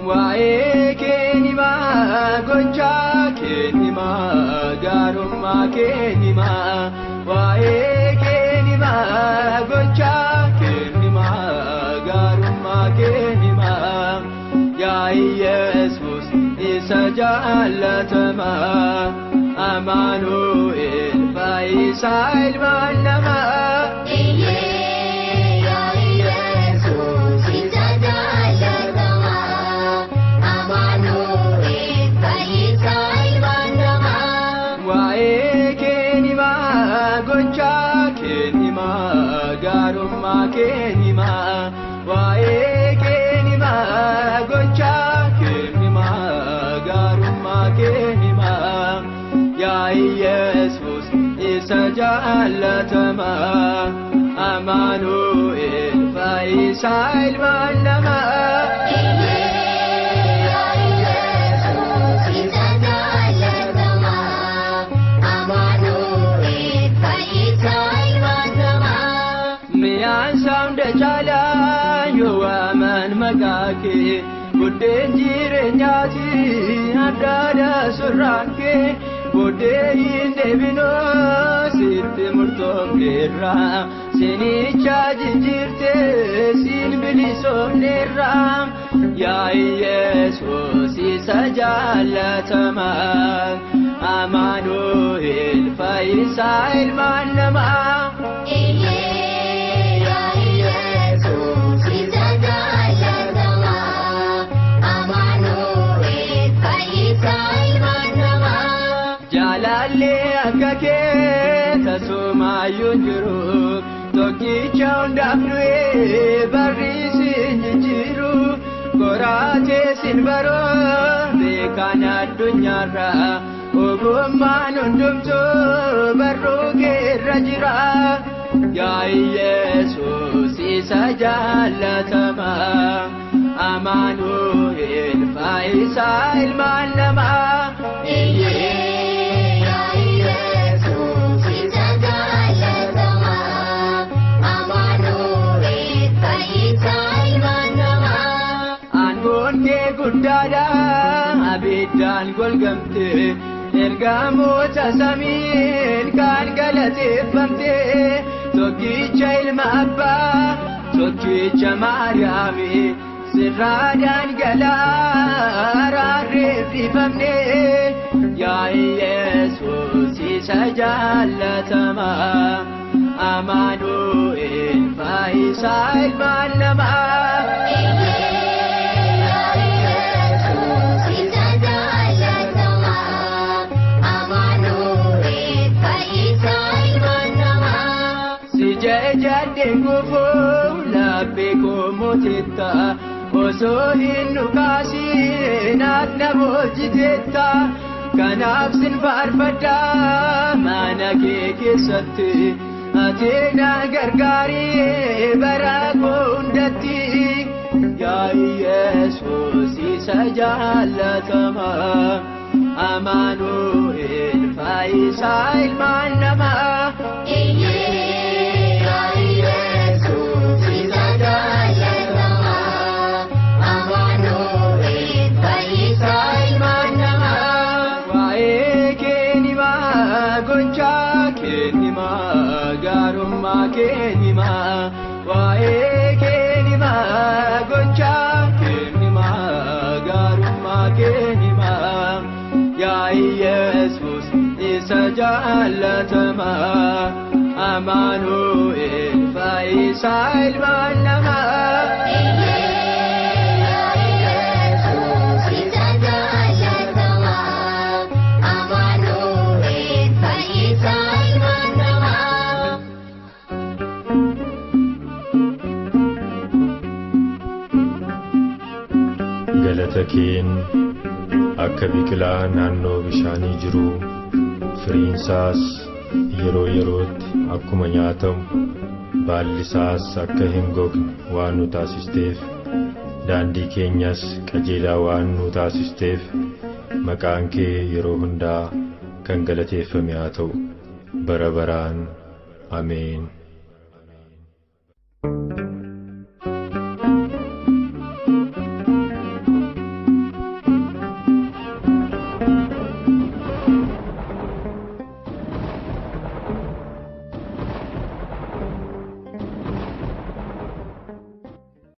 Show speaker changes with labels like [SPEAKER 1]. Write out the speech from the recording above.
[SPEAKER 1] waa'ee keenimaa gochaa keenimaa gaarummaa keenimaa waa'ee keenimaa gochaa keenimaa gaarummaa keenimaa yaa Yesuus isa jaallatamaa Amaanu'el Fayyisaa ilmaan namaa. Gaarummaa keenimaa waa'ee keenimaa gochaa keenimaa gaarummaa keenimaa yaa Yesuus isa jaallatamaa Amaanu'el Fayyisaa ilmaan namaa. Maqaake buddeen jireenyaati addaadha surraanke boodee hin deebinoo sitti murtoofneerra sinicha jijjiirte sin bilisoomneerra yaa Yesuus isa jaallatamaa Amaanu'el Fayyisaa ilmaan namaa. Akake tasumaayyoon jiru tokkicha hundaaf du'ee barriisiin jijjiiru koraatee sin baroo beekan addunyaarra ogummaan hundumtuu barruu keerra jira yaa Yesuus isa jaallatamaa Amaanu'el Fayyisaa ilmaan namaa. Guddaadha abiddaan golgamte ergamoota samiin kan galateeffamte tokkicha ilma abbaa tokkicha Maariyaami sirraadhaan galaa raarreeffamne yaa Yesuus isa jaallatamaa Amaanu'el Fayyisaa ilmaan namaa. Dengufu labe komoteta osoo hin dhukaasin akka boojitetta kanaaf sin faarfadha mana kee keessatti ati na gargaari bara hundatti yaa Yesuus isa jaallatamaa Amaanu'el Fayyisaa ilmaan namaa. Gaarummaa keenimaa waa'ee keenimaa gochaa keenimaa gaarummaa keenimaa yaa Yesuus isa jaallatamaa Amaanu'el Fayyisaa ilmaan namaa.
[SPEAKER 2] Galata akka biqilaa naannoo bishaanii jiru firiinsaas yeroo yerootti akkuma nyaatamu baallisaas akka hin gogne waan nu taasisteef daandii keenyas qajeelaa waan nu taasisteef maqaan kee yeroo hundaa kan galateeffame haa ta'u bara baraan ameen.